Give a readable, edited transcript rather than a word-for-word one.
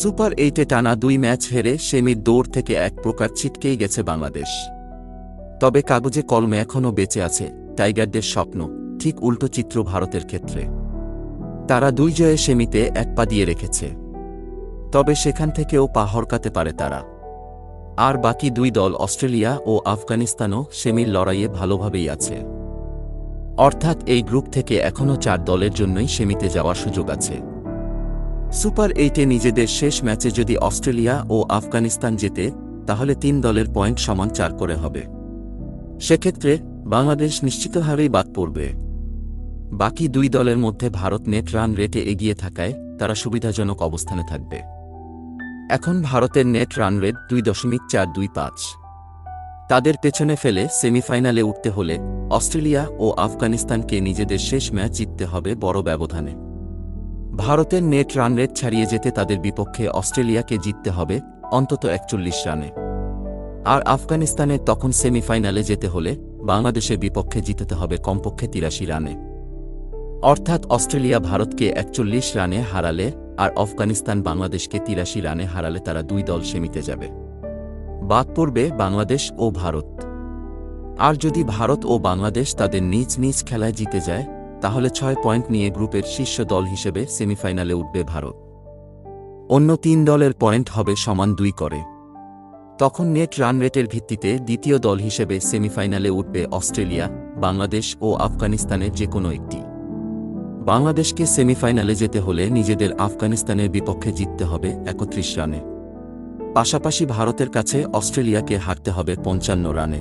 Super এইটে টানা ২ match হেরে সেমির দৌড় থেকে এক প্রকার ছিটকেই গেছে বাংলাদেশ। তবে কাগজে কলমে এখনও বেঁচে আছে টাইগারদের স্বপ্ন। ঠিক উল্টো চিত্র ভারতের ক্ষেত্রে। তারা ২ জয়ে সেমিতে ১ পা দিয়ে রেখেছে। তবে সেখান থেকেও পা হরকাতে পারে তারা। আর বাকি ২ দল অস্ট্রেলিয়া ও আফগানিস্তানও সেমির লড়াইয়ে ভালোভাবেই আছে। অর্থাৎ এই গ্রুপ থেকে এখনও ৪ দলের জন্যই সেমিতে যাওয়ার সুযোগ আছে। সুপার এইটে নিজেদের শেষ ম্যাচে যদি অস্ট্রেলিয়া ও আফগানিস্তান জেতে, তাহলে ৩ দলের পয়েন্ট সমান ৪ করে হবে। সেক্ষেত্রে বাংলাদেশ নিশ্চিতভাবেই বাদ পড়বে। বাকি ২ দলের মধ্যে ভারত নেট রান রেটে এগিয়ে থাকায় তারা সুবিধাজনক অবস্থানে থাকবে। এখন ভারতের নেট রান রেট ২.৪25। তাদের পেছনে ফেলে সেমিফাইনালে উঠতে হলে অস্ট্রেলিয়া ও আফগানিস্তানকে নিজেদের শেষ ম্যাচ জিততে হবে বড় ব্যবধানে। ভারতের নেট রান রেট ছাড়িয়ে যেতে তাদের বিপক্ষে অস্ট্রেলিয়াকে জিততে হবে অন্তত ৪১ রানে। আর আফগানিস্তানের তখন সেমিফাইনালে যেতে হলে বাংলাদেশের বিপক্ষে জিততে হবে কমপক্ষে ৮৩ রানে। অর্থাৎ অস্ট্রেলিয়া ভারতকে ৪১ রানে হারালে আর আফগানিস্তান বাংলাদেশকে ৮৩ রানে হারালে তারা ২ দল সেমিতে যাবে। বাদ পড়বে বাংলাদেশ ও ভারত। আর যদি ভারত ও বাংলাদেশ তাদের নিজ নিজ খেলায় জিতে যায়, তাহলে ৬ পয়েন্ট নিয়ে গ্রুপের শীর্ষ দল হিসেবে সেমিফাইনালে উঠবে ভারত। অন্য ৩ দলের পয়েন্ট হবে সমান ২ করে। তখন নেট রান রেটের ভিত্তিতে দ্বিতীয় দল হিসেবে সেমিফাইনালে উঠবে অস্ট্রেলিয়া, বাংলাদেশ ও আফগানিস্তানের যে কোনো একটি। বাংলাদেশকে সেমিফাইনালে যেতে হলে নিজেদের আফগানিস্তানের বিপক্ষে জিততে হবে ৩১ রানে। পাশাপাশি ভারতের কাছে অস্ট্রেলিয়াকে হারতে হবে ৫৫ রানে।